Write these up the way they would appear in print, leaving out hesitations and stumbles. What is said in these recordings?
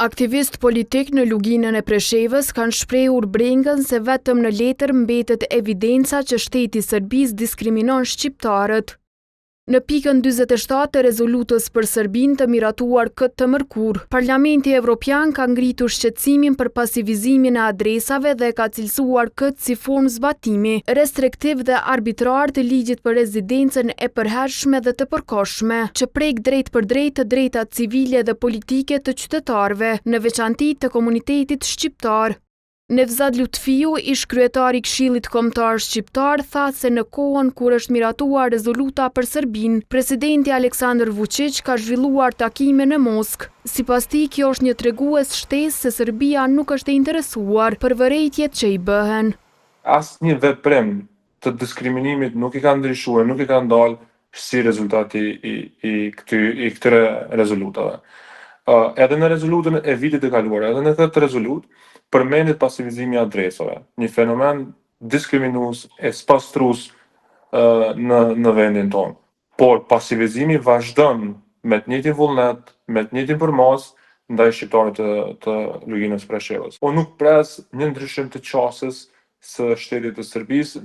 Aktivist politik në luginën e Preshevës kanë shprehur brengën se vetëm në letër mbetet evidenca që shteti i Serbisë diskriminon shqiptarët. Në pikën 47 të rezolutës për Serbinë të miratuar këtë të mërkur, Parlamenti Evropian ka ngritur shqetësimin për pasivizimin e adresave dhe ka cilësuar këtë si formë zbatimi restriktiv dhe arbitrar të ligjit për rezidencën e përhershme dhe të përkohshme, që prek drejt për drejt të drejtat civile dhe politike të qytetarëve, në veçanti të komunitetit shqiptar. Nevzat Lutfiu, ish kryetari i Këshillit Kombëtar Shqiptar, tha se në kohën kur është miratuar rezoluta për Serbinë, presidenti Aleksandar Vučić ka zhvilluar takime në Moskë. Sipas tij, kjo është një tregues shtesë se Serbia nuk është e interesuar për vërejtjet që i bëhen. Asnjë veprim të diskriminimit nuk i ka ndryshuar, nuk i ka ndalë si rezultati i këtyre rezolutave. Edhe në rezolutën e vitit të kaluar, edhe në këtë rezolutë, përmendet pasivizimi i adresave, një fenomen diskriminues e spastrues në vendin tonë. Por pasivizimi vazhdon me të njëjtin vullnet, me të njëjtin përmasë ndaj shqiptarëve të luginës Preshevës. Unë nuk pres një ndryshim të qasës së shtetit të Serbisë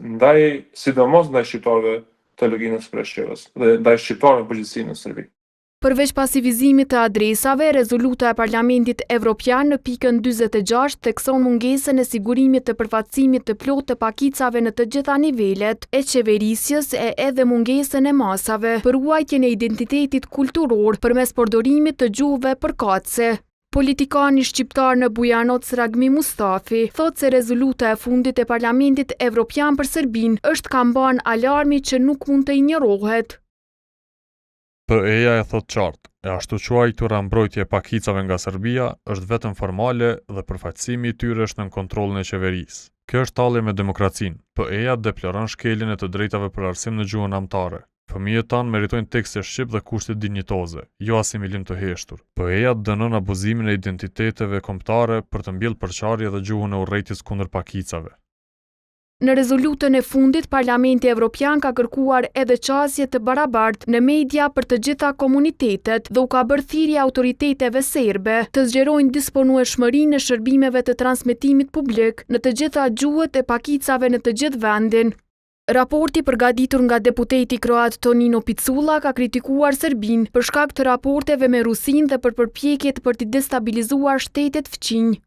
sidomos ndaj shqiptarëve të luginës Preshevës dhe ndaj shqiptarëve përgjithësi në Serbi. Përveç pasivizimit të adresave, rezoluta e Parlamentit Evropian në pikën 46 thekson mungesën e sigurimit të përfaqësimit të plotë të pakicave në të gjitha nivelet e qeverisjes e edhe mungesën e masave për ruajtjen e identitetit kulturor përmes përdorimit të gjuhëve përkatëse. Politikani shqiptar në Bujanoc Ragmi Mustafi thot se rezoluta e fundit e Parlamentit Evropian për Serbinë është kamban alarmi që nuk mund të injorohet. PE-ja e thot qartë, e ashtu quajtura mbrojtje e pakicave nga Serbia është vetëm formale dhe përfaqësimi i tyre është në kontrollin e qeverisë. Kjo është tallje me demokracinë. PE-ja deploron shkeljen e të drejtave për arsim në gjuhën amtare. Fëmijët tanë meritojnë tekste shqip dhe kushte dinjitoze, jo asimilim të heshtur. PE-ja dënon abuzimin e identiteteve kombëtare për të mbjellë përçarje dhe gjuhën e urrejtjes kundër pakicave. Në rezolutën e fundit, Parlamenti Evropian ka kërkuar edhe qasje të barabartë në media për të gjitha komunitetet dhe u ka bërë thirrje autoriteteve serbe të zgjerojnë disponueshmërinë e shërbimeve të transmetimit publik në të gjitha gjuhët e pakicave në të gjithë vendin. Raporti përgatitur nga deputeti kroat Tonino Picula ka kritikuar Serbinë për shkak të raporteve me Rusinë dhe për përpjekjet për të destabilizuar shtetet fqinj.